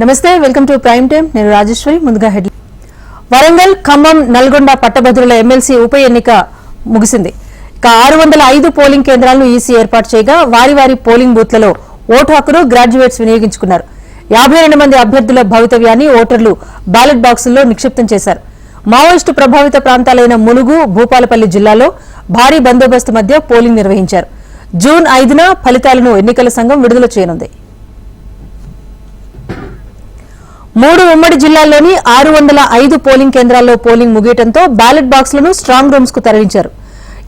నమస్తే, welcome to prime time. నేను రాజేశ్వరి. ముందుగా హెడ్. వరంగల్, ఖమ్మం, నల్గొండ పట్టభద్రుల ఎమ్మెల్సీ ఉప ఎన్నిక ముగిసింది. 605 పోలింగ్ కేంద్రాలను ఈసీ ఏర్పాటు చేయగా వారి వారి పోలింగ్ బూత్లలో ఓటు హక్కును గ్రాడ్యుయేట్స్ వినియోగించుకున్నారు. 52 మంది అభ్యర్థుల భవితవ్యాన్ని ఓటర్లు బ్యాలెట్ బాక్సుల్లో నిక్షిప్తం చేశారు. మావోయిస్టు ప్రభావిత ప్రాంతాలైన ములుగు, భూపాలపల్లి జిల్లాలో భారీ బందోబస్తు మధ్య పోలింగ్ నిర్వహించారు. జూన్ 5న ఫలితాలను ఎన్నికల సంఘం విడుదల చేయనుంది. 3 ఉమ్మడి జిల్లాల్లోని 605 పోలింగ్ కేంద్రాల్లో పోలింగ్ ముగియడంతో బ్యాలెట్ బాక్సులను స్ట్రాంగ్ రూమ్స్ కు తరలించారు.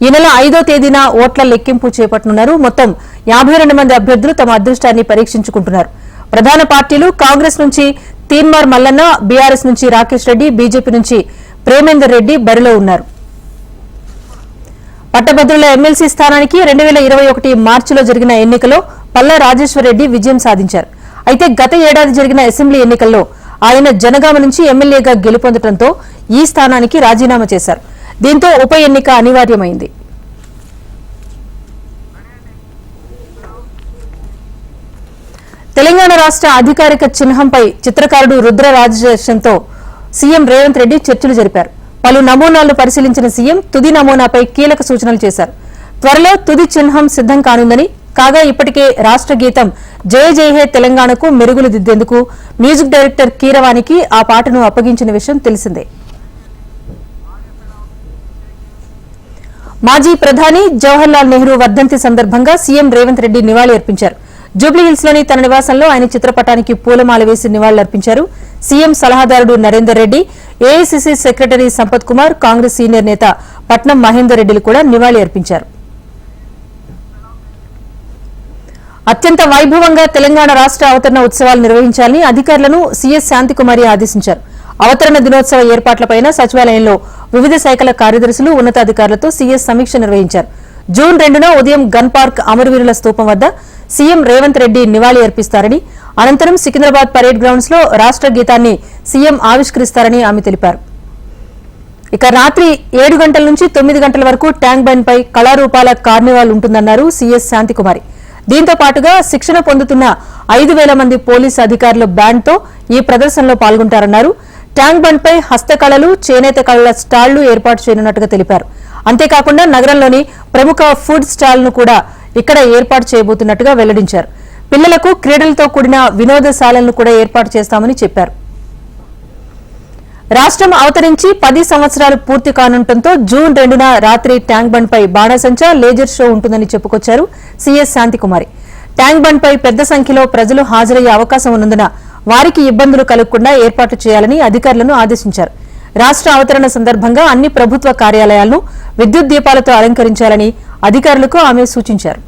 ఈ నెల 5వ తేదీన ఓట్ల లెక్కింపు చేపట్టనున్నారు. మొత్తం 52 మంది అభ్యర్థులు తమ అదృష్టాన్ని పరీక్షించుకుంటున్నారు. ప్రధాన పార్టీలు కాంగ్రెస్ నుంచి తీన్మార్ మల్లన్న, బీఆర్ఎస్ నుంచి రాకేష్ రెడ్డి, బీజేపీ నుంచి ప్రేమేందర్ రెడ్డి బరిలో ఉన్నారు. పట్టభద్రుల ఎమ్మెల్సీ స్థానానికి 2021 మార్చిలో జరిగిన ఎన్నికలో పల్లా రాజేశ్వర్ రెడ్డి విజయం సాధించారు. అయితే గత ఏడాది జరిగిన అసెంబ్లీ ఎన్నికల్లో ఆయన జనగామ నుంచి ఎమ్మెల్యేగా గెలుపొందడంతో ఈ స్థానానికి రాజీనామా చేశారు. దీంతో ఉప ఎన్నిక అనివార్యమైంది. తెలంగాణ రాష్ట్ర అధికారిక చిహ్నంపై చిత్రకారుడు రుద్ర రాజేశంతో సీఎం రేవంత్ రెడ్డి చర్చలు జరిపారు. పలు నమూనాలను పరిశీలించిన సీఎం తుది నమూనాపై కీలక సూచనలు చేశారు. త్వరలో తుది చిహ్నం సిద్దం కానుందని, కాగా ఇప్పటికే రాష్ట్ర గీతం జయ జయ హే తెలంగాణకు మెరుగులు దిద్దేందుకు మ్యూజిక్ డైరెక్టర్ కీరవానికి ఆ పాటను అప్పగించిన విషయం తెలిసిందే. మాజీ ప్రధాని జవహర్లాల్ నెహ్రూ వర్ధంతి సందర్భంగా సీఎం రేవంత్ రెడ్డి నివాళి అర్పించారు. జూబ్లీహిల్స్ లోని తన నివాసంలో ఆయన చిత్రపటానికి పూలమాల వేసి నివాళులర్పించారు. సీఎం సలహాదారుడు Narender Reddy, AICC secretary Sampath Kumar, Congress senior నేత పట్నం మహేందర్ రెడ్డిలు కూడా నివాళి అర్పించారు. అత్యంత వైభవంగా తెలంగాణ రాష్ట్ర అవతరణ ఉత్సవాలు నిర్వహించాలని అధికారులను సీఎస్ శాంతికుమారి ఆదేశించారు. అవతరణ దినోత్సవ ఏర్పాట్లపై సచివాలయంలో వివిధ శాఖల కార్యదర్శులు, ఉన్నతాధికారులతో సీఎస్ సమీక్ష నిర్వహించారు. జూన్ 2న ఉదయం గన్ పార్క్ అమరవీరుల స్తూపం వద్ద సీఎం రేవంత్ రెడ్డి నివాళి అర్పిస్తారని, అనంతరం సికింద్రాబాద్ పరేడ్ గ్రౌండ్స్ లో రాష్ట్ర గీతాన్ని సీఎం ఆవిష్కరిస్తారని ఆమె తెలిపారు. ఇక రాత్రి 7 గంటల నుంచి 9 గంటల వరకు ట్యాంక్ బండ్ పై కళారూపాల కార్నివాల్ ఉంటుందన్నారు సీఎస్ శాంతికుమారి. దీంతో పాటుగా శిక్షణ పొందుతున్న 5,000 మంది పోలీసు అధికారుల బ్యాండ్ తో ఈ ప్రదర్శనలో పాల్గొంటారన్నారు. ట్యాంక్ బండ్ పై హస్తకళలు, చేనేత కళల స్టాళ్లు ఏర్పాటు చేయనున్నట్టుగా తెలిపారు. అంతేకాకుండా నగరంలోని ప్రముఖ ఫుడ్ స్టాల్ ను కూడా ఇక్కడ ఏర్పాటు చేయబోతున్నట్టుగా వెల్లడించారు. పిల్లలకు క్రీడలతో కూడిన వినోదశాలలను కూడా ఏర్పాటు చేస్తామని చెప్పారు. రాష్ట్రం అవతరించి 10 సంవత్సరాలు పూర్తి కానుండటంతో జూన్ 2న రాత్రి ట్యాంక్ బండ్ పై బాణాసంచా, లేజర్ షో ఉంటుందని చెప్పుకొచ్చారు సీఎస్ శాంతికుమారి. ట్యాంక్ బండ్ పై పెద్ద సంఖ్యలో ప్రజలు హాజరయ్యే అవకాశం ఉన్నందున వారికి ఇబ్బందులు కలగకుండా ఏర్పాటు చేయాలని అధికారులను ఆదేశించారు. రాష్ట్ర అవతరణ సందర్భంగా అన్ని ప్రభుత్వ కార్యాలయాలను విద్యుత్ దీపాలతో అలంకరించాలని అధికారులకు ఆమె సూచించారు.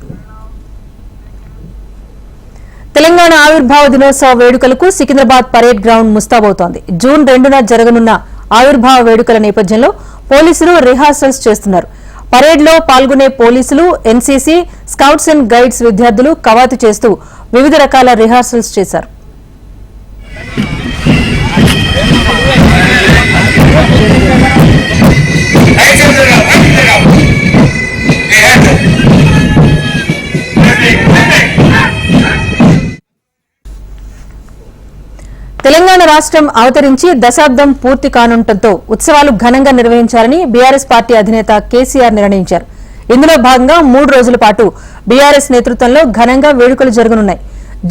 తెలంగాణ ఆవిర్భావ దినోత్సవ వేడుకలకు సికింద్రాబాద్ పరేడ్ గ్రౌండ్ ముస్తాబవుతోంది. జూన్ 2న జరగనున్న ఆవిర్భావ వేడుకల నేపథ్యంలో పోలీసులు రిహార్సల్స్ చేస్తున్నారు. పరేడ్ లో పాల్గొనే పోలీసులు, ఎన్సీసీ, స్కౌట్స్ అండ్ గైడ్స్ విద్యార్థులు కవాతు చేస్తూ వివిధ రకాల రిహార్సల్స్ చేశారు. తెలంగాణ రాష్ట్రం అవతరించి దశాబ్దం పూర్తి కానుండటంతో ఉత్సవాలు ఘనంగా నిర్వహించాలని బీఆర్ఎస్ పార్టీ అధినేత కేసీఆర్ నిర్ణయించారు. ఇందులో భాగంగా 3 రోజుల పాటు బీఆర్ఎస్ నేతృత్వంలో ఘనంగా వేడుకలు జరగనున్నాయి.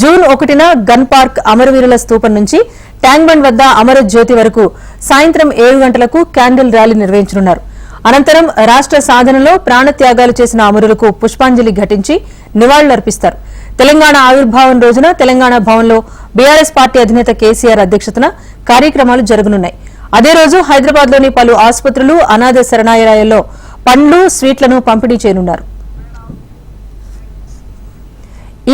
జూన్ 1న గన్ పార్క్ అమరవీరుల స్తూపం నుంచి ట్యాంక్ బండ్ వద్ద అమర జ్యోతి వరకు సాయంత్రం 7 గంటలకు క్యాండిల్ ర్యాలీ నిర్వహించనున్నారు. అనంతరం రాష్ట్ర సాధనలో ప్రాణత్యాగాలు చేసిన అమరులకు పుష్పాంజలి ఘటించి నివాళులర్పిస్తారు. తెలంగాణ ఆవిర్భావం రోజున తెలంగాణ భవన్లో బీఆర్ఎస్ పార్టీ అధినేత కేసీఆర్ అధ్యక్షతన కార్యక్రమాలు జరగనున్నాయి. అదే రోజు హైదరాబాద్లోని పలు ఆసుపత్రులు, అనాథ శరణాలయాల్లో పండ్లు, స్వీట్లను పంపిణీ చేయనున్నారు.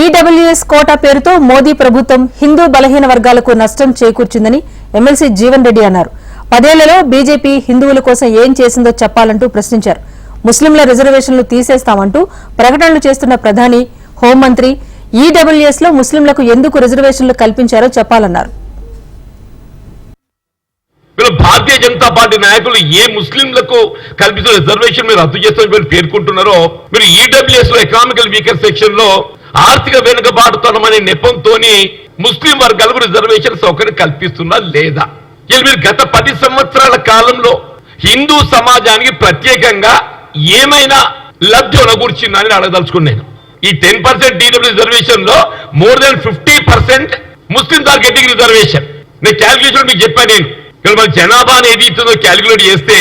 ఈడబ్ల్యూఎస్ కోటా పేరుతో మోదీ ప్రభుత్వం హిందూ బలహీన వర్గాలకు నష్టం చేకూర్చిందని ఎమ్మెల్సీ జీవన్ రెడ్డి అన్నారు. 10 ఏళ్లలో బీజేపీ హిందువుల కోసం ఏం చేసిందో చెప్పాలంటూ ప్రశ్నించారు. ముస్లింల రిజర్వేషన్లు తీసేస్తామంటూ ప్రకటనలు చేస్తున్న ప్రధాని, హోంమంత్రి ఈడబ్ల్యూఎస్ లో ముస్లింలకు ఎందుకు రిజర్వేషన్లు కల్పించారో చెప్పాలన్నారు. భారతీయ జనతా పార్టీ నాయకులు ఏ ముస్లింలకు కల్పిస్తున్న రిజర్వేషన్ మీరు రద్దు చేస్తామని పేర్కొంటున్నారో, మీరు ఈడబ్ల్యూఎస్ లో ఎకనామికల్ వీకర్ సెక్షన్ లో ఆర్థిక వెనుకబాటుతనం అనే నెపంతో ముస్లిం వర్గాలకు రిజర్వేషన్ సౌకర్యం కల్పిస్తున్నా లేదా? ఇలా మీరు గత 10 సంవత్సరాల కాలంలో హిందూ సమాజానికి ప్రత్యేకంగా ఏమైనా లబ్ధి ఒనగూర్చిందని అడగదలుచుకున్నాను. ఈ 10% DW రిజర్వేషన్ లో మోర్ దెన్ 50% ముస్లిం టార్గెటింగ్ రిజర్వేషన్. నేను క్యాల్కులేషన్ మీకు చెప్పాను. నేను ఇక్కడ మన జనాభా ఏదైతుందో క్యాల్కులేట్ చేస్తే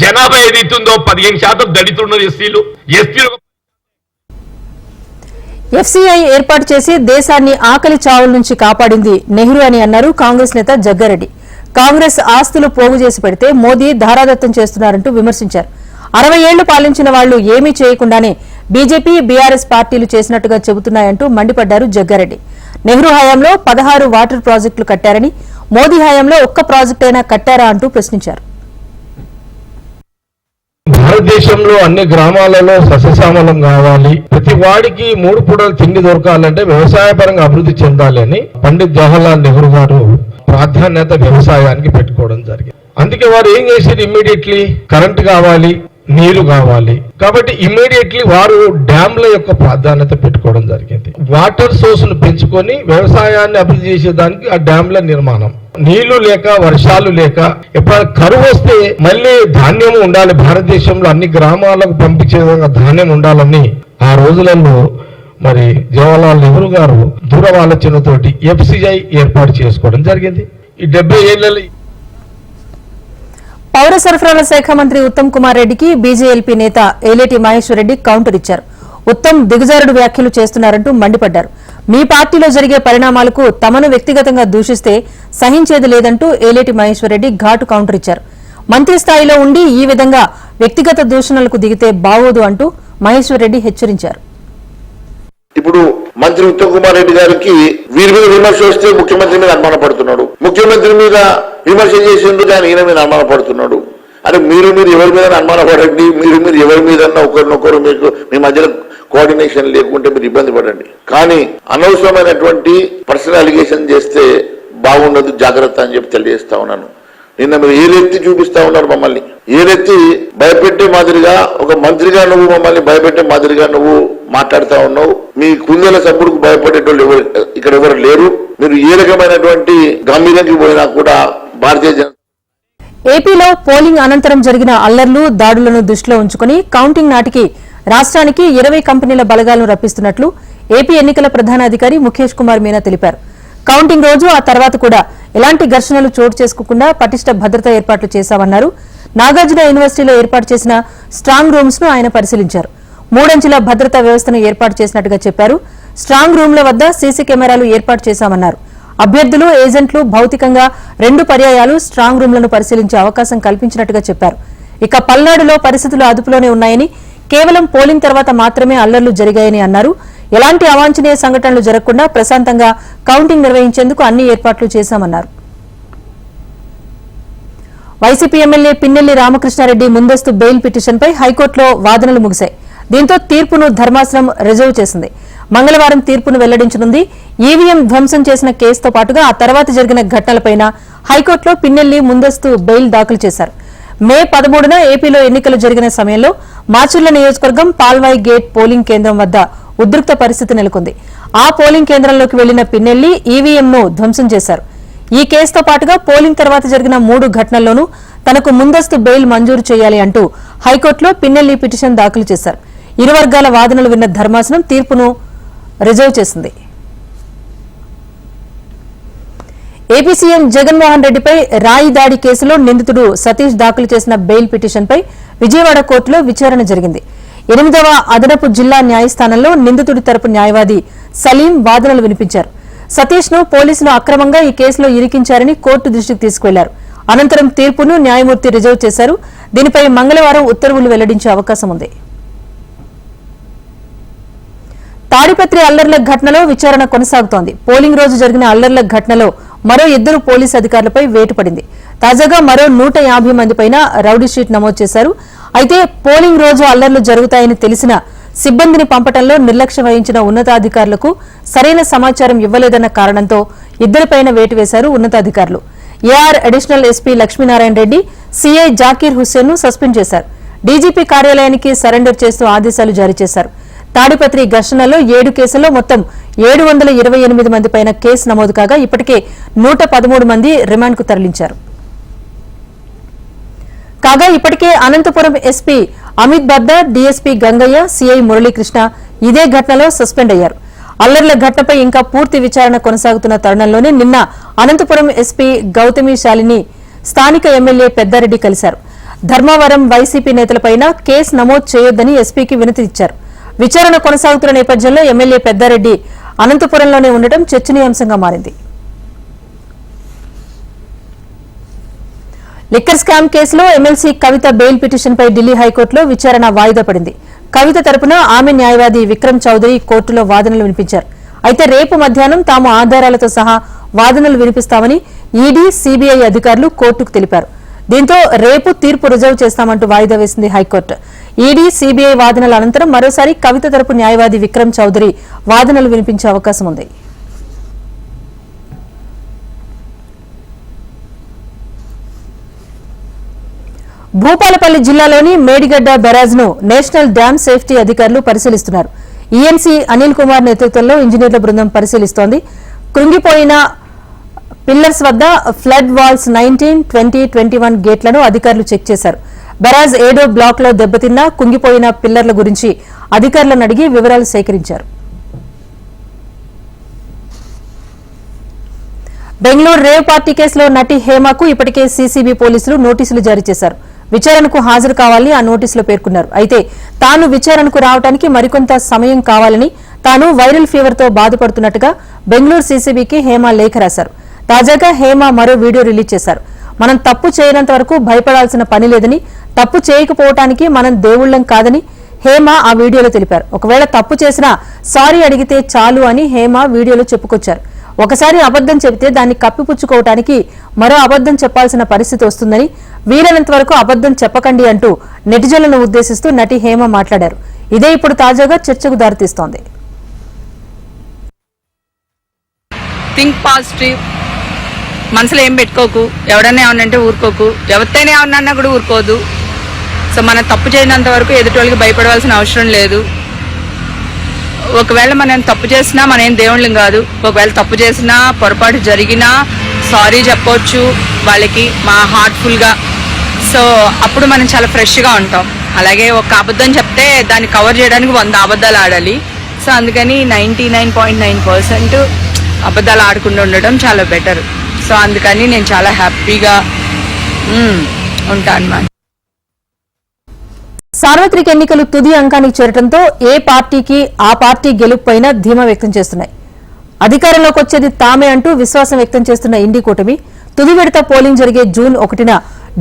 జనాభా ఏదైతుందో 15% దళితున్నారు ఎస్సీలు. ఎఫ్సీఐ ఏర్పాటు చేసి దేశాన్ని ఆకలి చావుల నుంచి కాపాడింది నెహ్రూ అని అన్నారు కాంగ్రెస్ నేత జగ్గారెడ్డి. కాంగ్రెస్ ఆస్తులు పోగు చేసి పెడితే మోదీ ధారాదత్తం చేస్తున్నారంటూ విమర్శించారు. 60 ఏళ్లు పాలించిన వాళ్లు ఏమీ చేయకుండానే బీజేపీ, బీఆర్ఎస్ పార్టీలు చేసినట్టుగా చెబుతున్నాయంటూ మండిపడ్డారు జగ్గారెడ్డి. నెహ్రూ హయాంలో 16 వాటర్ ప్రాజెక్టులు కట్టారని, మోదీ హయాంలో ఒక్క ప్రాజెక్ట్ అయినా కట్టారా అంటూ ప్రశ్నించారు. భారతదేశంలో అన్ని గ్రామాలలో సస్యశ్యామలం కావాలి, ప్రతి వాడికి 3 పూటలు తిండి దొరకాలంటే వ్యవసాయ పరంగా అభివృద్ధి చెందాలి అని పండిత్ జవహర్లాల్ నెహ్రూ గారు ప్రాధాన్యత వ్యవసాయానికి పెట్టుకోవడం జరిగింది. అందుకే వారు ఏం చేశారు, ఇమ్మీడియట్లీ కరెంట్ కావాలి, నీరు కావాలి కాబట్టి ఇమ్మీడియట్లీ వారు డ్యాంల యొక్క ప్రాధాన్యత పెట్టుకోవడం జరిగింది. వాటర్ సోర్స్ ను పెంచుకొని వ్యవసాయాన్ని అభివృద్ధి చేసేదానికి ఆ డ్యాంల నిర్మాణం. నీళ్లు లేక, వర్షాలు లేక, ఎప్పుడైనా కరువు వస్తే మళ్ళీ ధాన్యం ఉండాలి, భారతదేశంలో అన్ని గ్రామాలకు పంపించే విధంగా ధాన్యం ఉండాలని ఆ రోజులలో మరి జవహర్లాల్ నెహ్రూ గారు దూరవాలోచనతోటి ఎఫ్సిఐ ఏర్పాటు చేసుకోవడం జరిగింది. ఈ 70 ఏళ్లలో పౌర సరఫరాల శాఖ మంత్రి ఉత్తమ్ కుమార్ రెడ్డికి బీజేఎల్పీ నేత ఏలేటి మహేశ్వర్ రెడ్డి కౌంటర్ ఇచ్చారు. ఉత్తమ్ దిగజారుడు వ్యాఖ్యలు చేస్తున్నారంటూ మండిపడ్డారు. మీ పార్టీలో జరిగే పరిణామాలకు తమను వ్యక్తిగతంగా దూషిస్తే సహించేది లేదంటూ ఏలేటి మహేశ్వర్ రెడ్డి ఘాటు కౌంటర్ ఇచ్చారు. మంత్రి స్థాయిలో ఉండి ఈ విధంగా వ్యక్తిగత దూషణలకు దిగితే బాగోదు అంటూ మహేశ్వర్ రెడ్డి హెచ్చరించారు. ఇప్పుడు మంత్రి ఉత్తమ్ కుమార్ రెడ్డి గారికి వీరి మీద విమర్శ వస్తే ముఖ్యమంత్రి మీద అనుమానపడుతున్నాడు, ముఖ్యమంత్రి మీద విమర్శ చేసేందుకు ఆయన ఈయన మీద అనుమానపడుతున్నాడు. అంటే మీరు ఎవరి మీద అనుమానపడండి, మీరు ఎవరి మీద ఒకరినొకరు మీకు మీ మధ్యలో కోఆర్డినేషన్ లేకుంటే మీరు ఇబ్బంది పడండి, కానీ అనవసరమైనటువంటి పర్సనల్ అలిగేషన్ చేస్తే బాగుండదు, జాగ్రత్త అని చెప్పి తెలియజేస్తా ఉన్నాను. నిన్న మీరు ఏలెత్తి చూపిస్తా ఉన్నారు మమ్మల్ని, ఏలెత్తి భయపెట్టే మాదిరిగా ఒక మంత్రిగా నువ్వు మమ్మల్ని భయపెట్టే మాదిరిగా నువ్వు మాట్లాడుతా ఉన్నావు. మీ కుందేల సభ్యుడికి భయపడేటోళ్ళు ఇక్కడ ఎవరు లేరు. మీరు ఏ రకమైనటువంటి గంభీరంకి పోయినా కూడా భారతీయ జనతా ఏపీలో పోలింగ్ అనంతరం జరిగిన అల్లర్లు, దాడులను దృష్టిలో ఉంచుకుని కౌంటింగ్ నాటికి రాష్ట్రానికి 20 కంపెనీల బలగాలను రప్పిస్తున్నట్లు ఏపీ ఎన్నికల ప్రధాన అధికారి ముఖేష్ కుమార్ మీనా తెలిపారు. కౌంటింగ్ రోజు ఆ తర్వాత కూడా ఎలాంటి ఘర్షణలు చోటు చేసుకోకుండా పటిష్ట భద్రతా ఏర్పాట్లు చేశామన్నారు. నాగార్జున యూనివర్సిటీలో ఏర్పాటు చేసిన స్ట్రాంగ్ రూమ్స్ ను ఆయన పరిశీలించారు. 3 అంచెల భద్రతా వ్యవస్థను ఏర్పాటు చేసినట్టుగా చెప్పారు. స్ట్రాంగ్ రూమ్ల వద్ద సీసీ కెమెరాలు ఏర్పాటు చేశామన్నారు. అభ్యర్థులు, ఏజెంట్లు భౌతికంగా 2 పర్యాయాలు స్ట్రాంగ్ రూమ్లను పరిశీలించే అవకాశం కల్పించినట్టుగా చెప్పారు. ఇక పల్నాడులో పరిస్థితులు అదుపులోనే ఉన్నాయని, కేవలం పోలింగ్ తర్వాత మాత్రమే అల్లర్లు జరిగాయని అన్నారు. ఎలాంటి అవాంఛనీయ సంఘటనలు జరగకుండా ప్రశాంతంగా కౌంటింగ్ నిర్వహించేందుకు అన్ని ఏర్పాట్లు చేశామన్నారు. వైసీపీ ఎమ్మెల్యే పిన్నెల్లి రామకృష్ణారెడ్డి ముందస్తు బెయిల్ పిటిషన్పై హైకోర్టులో వాదనలు ముగిశాయి. దీంతో తీర్పును ధర్మాసనం రిజర్వ్ చేసింది. మంగళవారం తీర్పును వెల్లడించనుంది. ఈవీఎం ధ్వంసం చేసిన కేసుతో పాటుగా ఆ తర్వాత జరిగిన ఘటనలపై హైకోర్టులో పిన్నెల్లి ముందస్తు బెయిల్ దాఖలు చేశారు. మే 13న ఏపీలో ఎన్నికలు జరిగిన సమయంలో మాచర్ల నియోజకవర్గం పాల్వాయి గేట్ పోలింగ్ కేంద్రం వద్ద ఉద్రిక్త పరిస్థితి నెలకొంది. ఆ పోలింగ్ కేంద్రంలోకి వెళ్లిన పిన్నెల్లి ఈవీఎంను ధ్వంసం చేశారు. ఈ కేసుతో పాటుగా పోలింగ్ తర్వాత జరిగిన 3 ఘటనల్లోనూ తనకు ముందస్తు బెయిల్ మంజూరు చేయాలి అంటూ హైకోర్టులో పిన్నెల్లి పిటిషన్ దాఖలు చేశారు. ఇరు వర్గాల వాదనలు విన్న ధర్మాసనం తీర్పును రిజర్వ్ చేసింది. ఏపీ సీఎం జగన్మోహన్ రెడ్డిపై రాయి దాడి కేసులో నిందితుడు సతీష్ దాఖలు చేసిన బెయిల్ పిటిషన్పై విజయవాడ కోర్టులో విచారణ జరిగింది. 8వ అదనపు జిల్లా న్యాయస్థానంలో నిందితుడి తరపు న్యాయవాది సలీం వాదనలు వినిపించారు. సతీష్ ను పోలీసులు అక్రమంగా ఈ కేసులో ఇరికించారని కోర్టు దృష్టికి తీసుకువెళ్లారు. అనంతరం తీర్పును న్యాయమూర్తి రిజర్వ్ చేశారు. దీనిపై మంగళవారం ఉత్తర్వులు వెల్లడించే అవకాశం ఉంది. తాడిపత్రి అల్లర్ల ఘటనలో విచారణ కొనసాగుతోంది. పోలింగ్ రోజు జరిగిన అల్లర్ల ఘటనలో మరో 2 పోలీసు అధికారులపై వేటు పడింది. తాజాగా మరో 150 మందిపైన రౌడీ షీట్ నమోదు చేశారు. అయితే పోలింగ్ రోజు అల్లర్లు జరుగుతాయని తెలిసిన సిబ్బందిని పంపడంలో నిర్లక్ష్యం వహించిన ఉన్నతాధికారులకు సరైన సమాచారం ఇవ్వలేదన్న కారణంతో 2పైన వేటు వేశారు ఉన్నతాధికారులు. AR additional SP Lakshminarayana Reddy, CI Zakir Hussain ను సస్పెండ్ చేశారు. డీజీపీ కార్యాలయానికి సరెండర్ చేస్తూ ఆదేశాలు జారీ చేశారు. తాడిపత్రి ఘర్షణలో 7 కేసుల్లో మొత్తం 728 మంది పైన కేసు నమోదు కాగా ఇప్పటికే 113 మంది రిమాండ్కు తరలించారు. కాగా ఇప్పటికే Anantapuram SP Amit Bardar, DSP Gangaiah, CI Muralikrishna ఇదే ఘటనలో సస్పెండ్ అయ్యారు. అల్లర్ల ఘటనపై ఇంకా పూర్తి విచారణ కొనసాగుతున్న తరుణంలోనే నిన్న అనంతపురం ఎస్పీ గౌతమి శాలిని స్థానిక ఎమ్మెల్యే పెద్దారెడ్డి కలిశారు. ధర్మవరం వైసీపీ నేతలపైన కేసు నమోదు చేయొద్దని ఎస్పీకి వినతి ఇచ్చారు. విచారణ కొనసాగుతున్న నేపథ్యంలో ఎమ్మెల్యే పెద్దారెడ్డి అనంతపురంలోనే ఉండటం చర్చనీయాంశంగా మారింది. లిక్కర్ స్కామ్ కేసులో ఎమ్మెల్సీ కవిత బెయిల్ పిటిషన్పై ఢిల్లీ హైకోర్టులో విచారణ వాయిదా పడింది. కవిత తరపున ఆమె న్యాయవాది విక్రమ్ చౌదరి కోర్టులో వాదనలు వినిపించారు. అయితే రేపు మధ్యాహ్నం తాము ఆధారాలతో సహా వాదనలు వినిపిస్తామని ఈడీ, సీబీఐ అధికారులు కోర్టుకు తెలిపారు. దీంతో రేపు తీర్పు రిజర్వ్ చేస్తామంటూ వాయిదా వేసింది హైకోర్టు. ఈడీ, సీబీఐ వాదనల అనంతరం మరోసారి కవిత తరపు న్యాయవాది విక్రమ్ చౌదరి వాదనలు వినిపించే అవకాశం ఉంది. భూపాలపల్లి జిల్లాలోని మేడిగడ్డ బ్యారేజ్ ను నేషనల్ డ్యామ్ సేఫ్టీ అధికారులు పరిశీలిస్తున్నారు. ఈఎన్సీ అనిల్ కుమార్ నేతృత్వంలో ఇంజనీర్ల బృందం పరిశీలిస్తోంది. కృంగిపోయిన పిల్లర్స్ వద్ద ఫ్లడ్ వాల్స్ 19, 20, 21 గేట్లను అధికారులు చెక్ చేశారు. బ్యారేజ్ 7వ బ్లాక్ లో దెబ్బతిన్న కుంగిపోయిన పిల్లర్ల గురించి అధికారులను అడిగి వివరాలు సేకరించారు. బెంగళూరు రేవ్ పార్టీ కేసులో నటి హేమకు ఇప్పటికే సీసీబీ పోలీసులు నోటీసులు జారీ చేశారు. విచారణకు హాజరు కావాలని ఆ నోటీసులో పేర్కొన్నారు. అయితే తాను విచారణకు రావడానికి మరికొంత సమయం కావాలని, తాను వైరల్ ఫీవర్ తో బాధపడుతున్నట్టుగా బెంగళూరు సీసీబీకి హేమ లేఖ రాశారు. తాజాగా హేమ మరో వీడియో రిలీజ్ చేశారు. మనం తప్పు చేయనంత వరకు భయపడాల్సిన పని లేదని, తప్పు చేయకపోవటానికి మనం దేవుళ్లం కాదని హేమ ఆ వీడియోలో తెలిపారు. ఒకవేళ తప్పు చేసినా సారీ అడిగితే చాలు అని హేమ వీడియోలో చెప్పుకొచ్చారు. ఒకసారి అబద్దం చెబితే దాన్ని కప్పిపుచ్చుకోవటానికి మరో అబద్దం చెప్పాల్సిన పరిస్థితి వస్తుందని, వీలైనంత వరకు అబద్దం చెప్పకండి అంటూ నెటిజన్లను ఉద్దేశిస్తూ నటి హేమ మాట్లాడారు. ఇదే ఇప్పుడు తాజాగా చర్చకు దారితీస్తోంది. థింక్ పాజిటివ్, మనసులో ఏం పెట్టుకోకు, ఎవడన్నా ఏమన్నంటే ఊరుకోకు, ఎవరితోనే ఏమన్నా కూడా ఊరుకోదు. సో మనం తప్పు చేయనంత వరకు ఎదుటి వాళ్ళకి భయపడవలసిన అవసరం లేదు. ఒకవేళ మనం తప్పు చేసినా మనం ఏం దేవుళ్ళం కాదు. ఒకవేళ తప్పు చేసినా, పొరపాటు జరిగినా సారీ చెప్పవచ్చు వాళ్ళకి మా హార్ట్ఫుల్గా. సో అప్పుడు మనం చాలా ఫ్రెష్గా ఉంటాం. అలాగే ఒక అబద్ధం చెప్తే దాన్ని కవర్ చేయడానికి 100 అబద్ధాలు ఆడాలి. సో అందుకని 99.9% అబద్ధాలు ఆడకుండా ఉండడం చాలా బెటర్. సో అందుకని నేను చాలా హ్యాపీగా ఉంటాను అన్నమాట. సార్వత్రిక ఎన్నికలు తుది అంకానికి చేరడంతో ఏ పార్టీకి ఆ పార్టీ గెలుపుపైన ధీమా వ్యక్తం చేస్తున్నాయి. అధికారంలోకి వచ్చేది తామే అంటూ విశ్వాసం వ్యక్తం చేస్తున్న ఇండి కూటమి తుది విడత పోలింగ్ జరిగే జూన్ 1న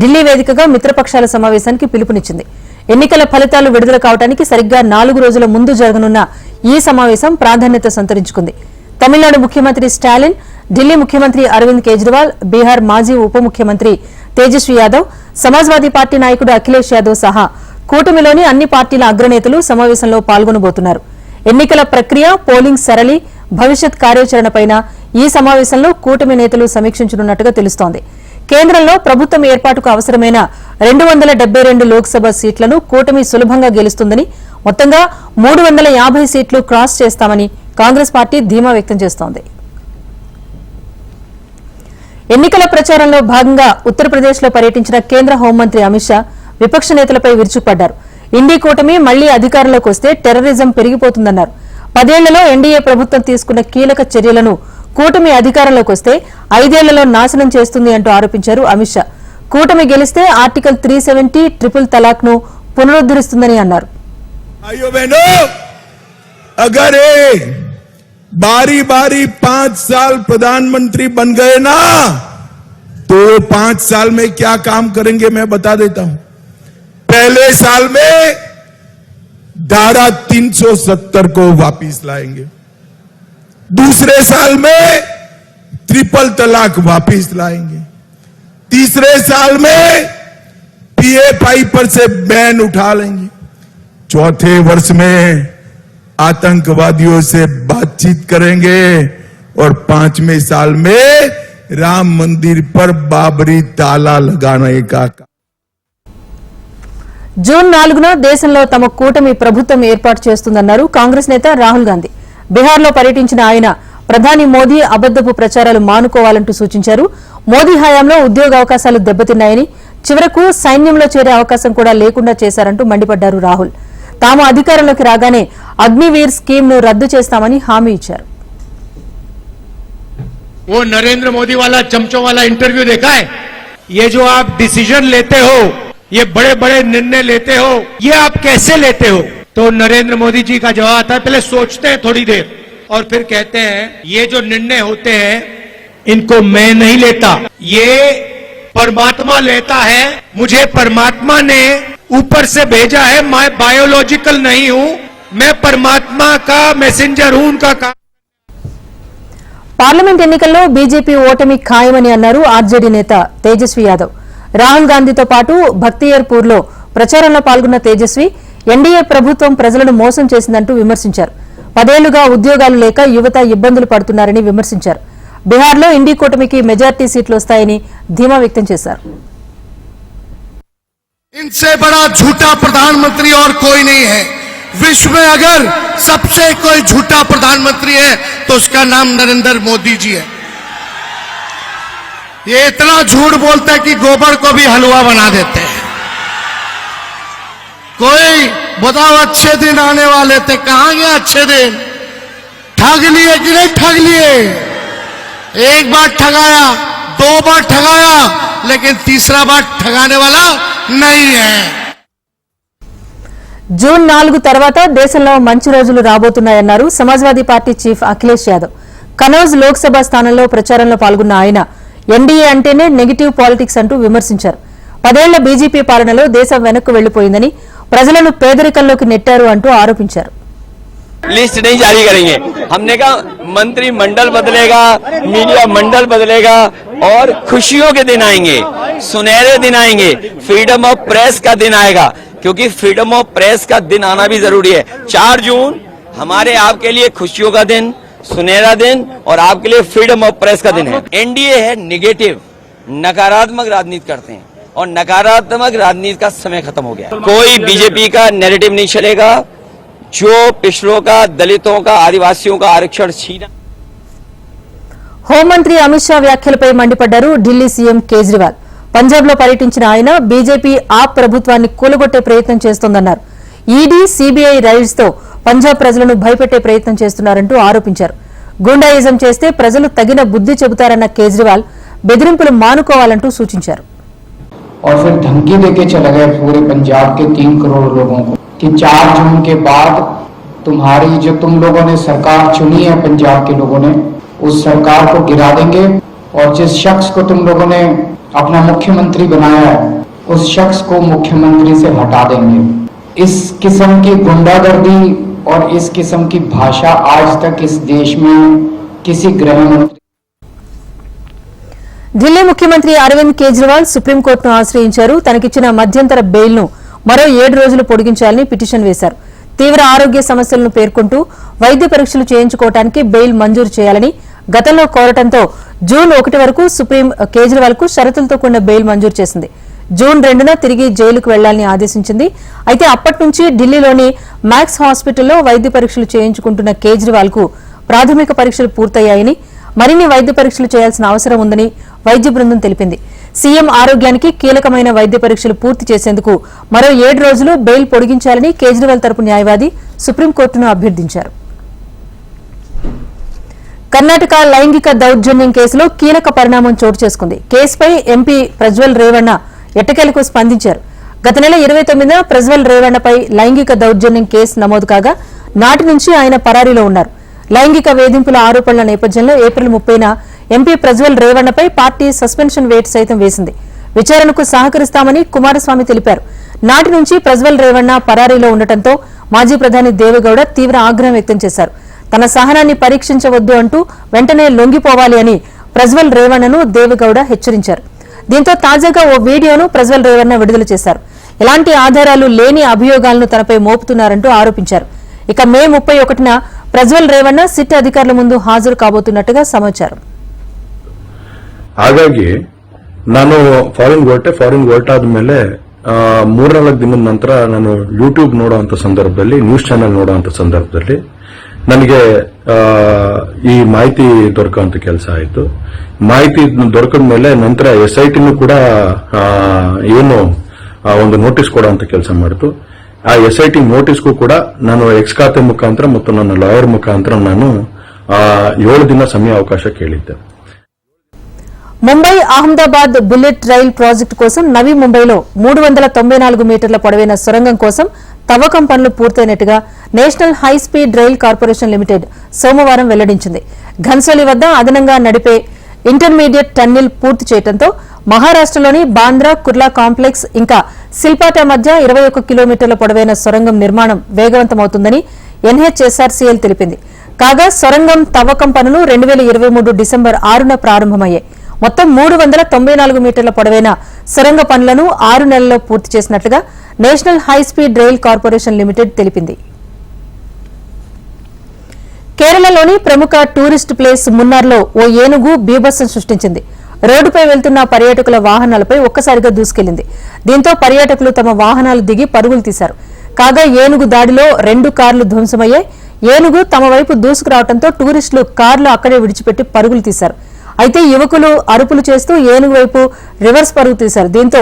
ఢిల్లీ వేదికగా మిత్రపక్షాల సమావేశానికి పిలుపునిచ్చింది. ఎన్నికల ఫలితాలు విడుదల కావడానికి సరిగ్గా 4 రోజుల ముందు జరగనున్న ఈ సమావేశం ప్రాధాన్యత సంతరించుకుంది. తమిళనాడు ముఖ్యమంత్రి స్టాలిన్, ఢిల్లీ ముఖ్యమంత్రి అరవింద్ కేజ్రీవాల్, బీహార్ మాజీ ఉప ముఖ్యమంత్రి తేజస్వీ యాదవ్, సమాజ్వాదీ పార్టీ నాయకుడు అఖిలేష్ యాదవ్ సహా కూటమిలోని అన్ని పార్టీల అగ్రనేతలు సమావేశంలో పాల్గొనబోతున్నారు. ఎన్నికల ప్రక్రియ, పోలింగ్ సరళి, భవిష్యత్ కార్యాచరణపైన ఈ సమావేశంలో కూటమి నేతలు సమీక్షించనున్నట్టుగా తెలుస్తోంది. కేంద్రంలో ప్రభుత్వం ఏర్పాటుకు అవసరమైన 272 లోక్సభ సీట్లను కూటమి సులభంగా గెలుస్తుందని, మొత్తంగా 350 సీట్లు క్రాస్ చేస్తామని కాంగ్రెస్ పార్టీ ధీమా వ్యక్తం చేస్తోంది. ఎన్నికల ప్రచారంలో భాగంగా ఉత్తరప్రదేశ్లో పర్యటించిన కేంద్ర హోంమంత్రి అమిత్ షా విపక్ష నేతలపై విరుచుకుపడ్డారు. ఇండీ కూటమి మళ్లీ అధికారంలోకి వస్తే టెర్రరిజం పెరిగిపోతుందన్నారు. 10 ఏళ్లలో ఎన్డీఏ ప్రభుత్వం తీసుకున్న కీలక చర్యలను కూటమి అధికారంలోకి వస్తే 5 ఏళ్లలో నాశనం చేస్తుంది అంటూ ఆరోపించారు అమిత్ షా. కూటమి గెలిస్తే ఆర్టికల్ 370 ట్రిపుల్ తలాక్ ను పునరుద్ధరిస్తుందని అన్నారు. अगर बारी बारी 5 साल प्रधानमंत्री बन गए ना, तो 5 साल में क्या काम करेंगे मैं बता देता हूं. पहले साल में धारा 370 को वापिस लाएंगे. दूसरे साल में ट्रिपल तलाक वापिस लाएंगे. तीसरे साल में पीएफआई पर से बैन उठा लेंगे. चौथे वर्ष में आतंकवादियों से बातचीत करेंगे और 5वें साल में राम मंदिर पर बाबरी ताला लगाने का జూన్ 4న దేశంలో తమ కూటమి ప్రభుత్వం ఏర్పాటు చేస్తుందన్నారు కాంగ్రెస్ నేత రాహుల్ గాంధీ. బీహార్లో పర్యటించిన ఆయన ప్రధాని మోదీ అబద్దపు ప్రచారాలు మానుకోవాలంటూ సూచించారు. మోదీ హయాంలో ఉద్యోగావకాశాలు దెబ్బతిన్నాయని, చివరకు సైన్యంలో చేరే అవకాశం కూడా లేకుండా చేశారంటూ మండిపడ్డారు రాహుల్. తాము అధికారంలోకి రాగానే అగ్నివీర్ స్కీమ్ ను రద్దు చేస్తామని హామీ ఇచ్చారు. वो नरेंद्र मोदी वाला चमचों वाला इंटरव्यू देखा है? ये जो आप डिसीजन लेते हो, ये बड़े बड़े निर्णय लेते हो, ये आप कैसे लेते हो? तो नरेंद्र मोदी जी का जवाब आता है, पहले सोचते हैं थोड़ी देर और फिर कहते हैं ये जो निर्णय होते हैं इनको मैं नहीं लेता, ये परमात्मा लेता है. मुझे परमात्मा ने ऊपर से भेजा है. मैं बायोलॉजिकल नहीं हूं, मैं परमात्मा का मैसेंजर हूं. उनका काम. పార్లమెంట్ ఎన్నికల్లో బీజేపీ ఓటమి ఖాయమని అన్నారు ఆర్జేడీ నేత తేజస్వి యాదవ్. రాహుల్ గాంధీతో పాటు భక్తియార్పూర్లో ప్రచారంలో పాల్గొన్న తేజస్వి ఎన్డీఏ ప్రభుత్వం ప్రజలను మోసం చేసిందంటూ విమర్శించారు. 10 ఏళ్లుగా ఉద్యోగాలు లేక యువత ఇబ్బందులు పడుతున్నారని విమర్శించారు. బీహార్లో ఇండీ కూటమికి మెజార్టీ సీట్లు వస్తాయని ధీమా వ్యక్తం చేశారు. इनसे बड़ा झूठा प्रधानमंत्री और कोई नहीं है. विश्व में अगर सबसे कोई झूठा प्रधानमंत्री है तो उसका नाम नरेंद्र मोदी जी है. ये इतना झूठ बोलते हैं कि गोबर को भी हलवा बना देते हैं. कोई बताओ अच्छे दिन आने वाले थे, कहां गए अच्छे दिन? ठग लिए कि नहीं ठग लिए? एक बार ठगाया, 2 बार ठगाया, लेकिन तीसरा बार ठगाने वाला नहीं है. జూన్ 4 తర్వాత దేశంలో మంచి రోజులు రాబోతున్నాయన్నారు సమాజ్వాదీ పార్టీ చీఫ్ అఖిలేష్ యాదవ్. కనౌజ్ లోక్సభ స్థానంలో ప్రచారంలో పాల్గొన్న ఆయన ఎన్డీఏ అంటేనే నెగిటివ్ పాలిటిక్స్ అంటూ విమర్శించారు. 10 ఏళ్ల బీజేపీ పాలనలో దేశం వెనక్కు వెళ్లిపోయిందని, ప్రజలను పేదరికంలోకి నెట్టారు అంటూ ఆరోపించారు. लिस्ट नहीं जारी करेंगे. हमने कहा मंत्रिमंडल बदलेगा, मीडिया मंडल बदलेगा और खुशियों के दिन आएंगे, सुनहरे दिन आएंगे. फ्रीडम ऑफ प्रेस का दिन आएगा, क्योंकि फ्रीडम ऑफ प्रेस का दिन आना भी जरूरी है. 4 जून हमारे आपके लिए खुशियों का दिन, सुनहरा दिन और आपके लिए फ्रीडम ऑफ प्रेस का दिन है. एनडीए है निगेटिव, नकारात्मक राजनीति करते हैं और नकारात्मक राजनीति का समय खत्म हो गया. कोई बीजेपी का नैरेटिव नहीं चलेगा जो पिछड़ों का, दलितों का, आदिवासियों का आरक्षण छीना. హోంమంత్రి అమిత్ షా వ్యాఖ్యలపై మండిపడ్డారు ఢిల్లీ సీఎం కేజ్రీవాల్. పంజాబ్లో పర్యటించిన ఆయన బీజేపీ ఆప్ ప్రభుత్వాన్ని కూలగొట్టే ప్రయత్నం చేస్తోందన్నారు. ఈడీ, సీబీఐ రైడ్స్ తో పంజాబ్ ప్రజలను భయపెట్టే ప్రయత్నం చేస్తున్నారంటూ ఆరోపించారు. గుండాయిజం చేస్తే ప్రజలు తగిన బుద్ధి చెబుతారన్న కేజ్రీవాల్ బెదిరింపులు మానుకోవాలంటూ సూచించారు. और फिर धमकी देके चले गए पूरे पंजाब के 3 करोड़ लोगों को कि 4 जून के बाद तुम्हारी जो तुम लोगों ने सरकार चुनी है, पंजाब के लोगों ने, उस सरकार को गिरा देंगे और जिस शख्स को तुम लोगों ने अपना मुख्यमंत्री बनाया है उस शख्स को मुख्यमंत्री से हटा देंगे. इस किस्म की गुंडागर्दी और इस किस्म की भाषा आज तक इस देश में किसी गृह मंत्री. ఢిల్లీ ముఖ్యమంత్రి అరవింద్ కేజ్రీవాల్ సుప్రీంకోర్టును ఆశ్రయించారు. తనకిచ్చిన మధ్యంతర బెయిల్ను మరో 7 రోజులు పొడిగించాలని పిటిషన్ వేశారు. తీవ్ర ఆరోగ్య సమస్యలను పేర్కొంటూ వైద్య పరీక్షలు చేయించుకోవడానికి బెయిల్ మంజూరు చేయాలని గతంలో కోరటంతో జూన్ 1 వరకు సుప్రీం కేజ్రీవాల్ కు షరతులతో కూడిన బెయిల్ మంజూరు చేసింది. జూన్ 2న తిరిగి జైలుకు వెళ్లాలని ఆదేశించింది. అయితే అప్పటి నుంచి ఢిల్లీలోని మ్యాక్స్ హాస్పిటల్లో వైద్య పరీక్షలు చేయించుకుంటున్న కేజ్రీవాల్ కు ప్రాథమిక పరీక్షలు పూర్తయ్యాయని, మరిన్ని వైద్య పరీక్షలు చేయాల్సిన అవసరం ఉందని వైద్య బృందం తెలిపింది. సీఎం ఆరోగ్యానికి కీలకమైన వైద్య పరీక్షలు పూర్తి చేసేందుకు మరో 7 రోజులు బెయిల్ పొడిగించాలని కేజ్రీవాల్ తరపు న్యాయవాది సుప్రీంకోర్టును అభ్యర్థించారు. కర్ణాటక లైంగిక దౌర్జన్యం కేసులో కీలక పరిణామం చోటు చేసుకుంది. కేసుపై ఎంపీ ప్రజ్వల్ రేవణ్ణ ఎట్టకేలకు స్పందించారు. గత నెల 29న ప్రజ్వల్ రేవణ్ణపై లైంగిక దౌర్జన్యం కేసు నమోదు కాగా నాటి నుంచి ఆయన పరారీలో ఉన్నారు. లైంగిక వేధింపుల ఆరోపణల నేపథ్యంలో ఏప్రిల్ 30న ఎంపీ ప్రజ్వల్ రేవణ్ణపై పార్టీ సస్పెన్షన్ వేటు సైతం వేసింది. విచారణకు సహకరిస్తామని కుమారస్వామి తెలిపారు. నాటి నుంచి ప్రజ్వల్ రేవణ్ణ పరారీలో ఉండటంతో మాజీ ప్రధాని దేవేగౌడ తీవ్ర ఆగ్రహం వ్యక్తం చేశారు. తన సహనాన్ని పరీక్షించవద్దు అంటూ వెంటనే లొంగిపోవాలి అని ప్రజ్వల్ రేవణ్ణను దేవేగౌడ హెచ్చరించారు. దీంతో తాజాగా ఓ వీడియోను ప్రజ్వల్ రేవణ్ణ విడుదల చేశారు. ఎలాంటి ఆధారాలు లేని అభియోగాలను తనపై మోపుతున్నారంటూ ఆరోపించారు. ఇక మే 31న ప్రజ్వల్ రేవణ్ణ సిట్ అధికారుల ముందు హాజరు కాబోతున్నట్టుగా సమాచారం. ಹಾಗಾಗಿ ನಾನು ಫಾರಿನ್ ಹೊರಟಾದ್ಮೇಲೆ 3-4 ದಿನದ ನಂತರ ನಾನು ಯೂಟ್ಯೂಬ್ ನೋಡುವಂತ ಸಂದರ್ಭದಲ್ಲಿ, ನ್ಯೂಸ್ ಚಾನೆಲ್ ನೋಡುವಂತ ಸಂದರ್ಭದಲ್ಲಿ ನನಗೆ ಈ ಮಾಹಿತಿ ದೊರಕುವಂತ ಕೆಲಸ ಆಯಿತು. ಮಾಹಿತಿ ದೊರಕಿದ ಮೇಲೆ ನಂತರ SITನೂ ಕೂಡ ಏನು ಒಂದು ನೋಟಿಸ್ ಕೊಡುವಂತ ಕೆಲಸ ಮಾಡಿತು. ಆ SIT ನೋಟಿಸ್ಗೂ ಕೂಡ ನಾನು ಎಕ್ಸ್ ಖಾತೆ ಮುಖಾಂತರ ಮತ್ತು ನನ್ನ ಲಾಯರ್ ಮುಖಾಂತರ ನಾನು 7 ದಿನ ಸಮಯ ಅವಕಾಶ ಕೇಳಿದ್ದೆ. Mumbai Ahmedabad bullet rail project కోసం నవీ ముంబైలో 394 మీటర్ల పొడవైన సొరంగం కోసం తవ్వకం పనులు పూర్తయినట్టుగా national high speed rail corporation limited సోమవారం వెల్లడించింది. ఘన్సోలి వద్ద అదనంగా నడిపే ఇంటర్మీడియట్ టన్నెల్ పూర్తి చేయడంతో మహారాష్టలోని బాంద్రా కుర్లా కాంప్లెక్స్ ఇంకా సిల్పాటా మధ్య 21 కిలోమీటర్ల పొడవైన సొరంగం నిర్మాణం వేగవంతమవుతుందని NHSRCL తెలిపింది. కాగా సొరంగం తవ్వకం పనులు 2023 డిసెంబర్ 6న ప్రారంభమయ్యాయి. మొత్తం 394 మీటర్ల పొడవైన సొరంగ పనులను 6 నెలల్లో పూర్తి చేసినట్లుగా national high speed rail corporation limited తెలిపింది. కేరళలోని ప్రముఖ టూరిస్ట్ ప్లేస్ మున్నార్లో ఓ ఏనుగు బీభత్సం సృష్టించింది. రోడ్డుపై వెళ్తున్న పర్యాటకుల వాహనాలపై ఒక్కసారిగా దూసుకెళ్లింది. దీంతో పర్యాటకులు తమ వాహనాలు దిగి పరుగులు తీశారు. కాగా ఏనుగు దాడిలో 2 కార్లు ధ్వంసమయ్యాయి. ఏనుగు తమ వైపు దూసుకురావడంతో టూరిస్టులు కార్లు అక్కడే విడిచిపెట్టి పరుగులు తీశారు. అయితే యువకులు అరుపులు చేస్తూ ఏనుగు వైపు రివర్స్ పరుగు తీశారు. దీంతో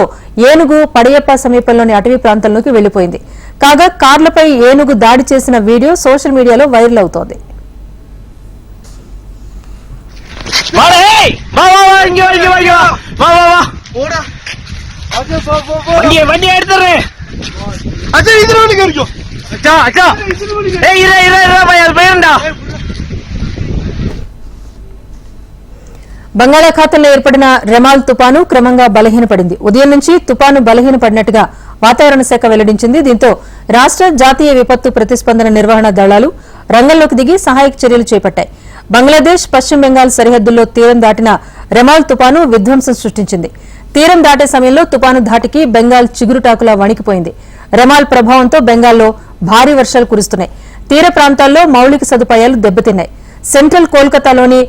ఏనుగు పడయప్ప సమీపంలోని అటవీ ప్రాంతంలోకి వెళ్లిపోయింది. కాగా కార్లపై ఏనుగు దాడి చేసిన వీడియో సోషల్ మీడియాలో వైరల్ అవుతోంది. బంగాళాఖాతంలో ఏర్పడిన రెమాల్ తుపాను క్రమంగా బలహీనపడింది. ఉదయం నుంచి తుపాను బలహీనపడినట్టుగా వాతావరణ శాఖ వెల్లడించింది. దీంతో రాష్ట జాతీయ విపత్తు ప్రతిస్పందన నిర్వహణ దళాలు రంగంలోకి దిగి సహాయక చర్యలు చేపట్టాయి. బంగ్లాదేశ్, పశ్చిమ బెంగాల్ సరిహద్దుల్లో తీరం దాటిన రెమాల్ తుపాను విధ్వంసం సృష్టించింది. తీరం దాటే సమయంలో తుపాను ధాటికి బెంగాల్ చిగురుటాకులా వణికిపోయింది. రెమాల్ ప్రభావంతో బెంగాల్లో భారీ వర్షాలు కురుస్తున్నాయి. తీర ప్రాంతాల్లో మౌలిక సదుపాయాలు దెబ్బతిన్నాయి. సెంట్రల్ కోల్కతాలోని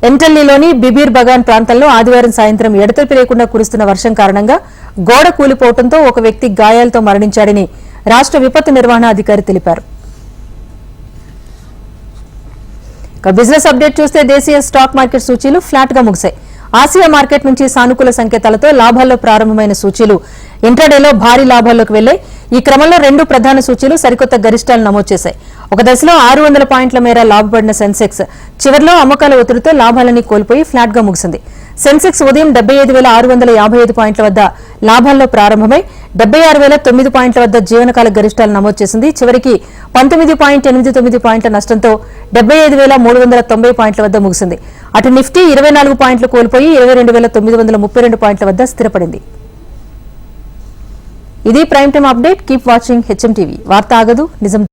ఎంటల్లీలోని బిబీర్ బగాన్ ప్రాంతంలో ఆదివారం సాయంత్రం ఎడతెరిపి లేకుండా కురుస్తున్న వర్షం కారణంగా గోడ కూలిపోవడంతో ఒక వ్యక్తి గాయాలతో మరణించాడని రాష్ట విపత్తు నిర్వహణ అధికారి తెలిపారు. బిజినెస్ అప్డేట్ చూస్తే దేశీయ స్టాక్ మార్కెట్ సూచీలు ఫ్లాట్ గా ముగిశాయి. ఆసియా మార్కెట్ నుంచి సానుకూల సంకేతాలతో లాభాల్లో ప్రారంభమైన సూచీలు ఇంట్రాడేలో భారీ లాభాల్లోకి వెళ్లాయి. ఈ క్రమంలో 2 ప్రధాన సూచీలు సరికొత్త గరిష్టాలు నమోదు చేశాయి. ఒక దశలో 600 పాయింట్ల మేర లాభపడిన సెన్సెక్స్ చివరిలో అమ్మకాల ఒత్తిడితో లాభాలని కోల్పోయి ఫ్లాట్ గా ముగిసింది. సెన్సెక్స్ ఉదయం 75,655 పాయింట్ల వద్ద లాభాల్లో ప్రారంభమై 76,009 పాయింట్ల వద్ద జీవనకాల గరిష్టాలు నమోదు చేసింది. చివరికి 19.89 పాయింట్ల నష్టంతో 75,390 పాయింట్ల వద్ద ముగిసింది. అటు నిఫ్టీ 24 పాయింట్లు కోల్పోయి 22,932 పాయింట్ల వద్ద స్థిరపడింది. ఇది prime time update. Keep watching HM TV. వార్త ఆగదు, నిజం.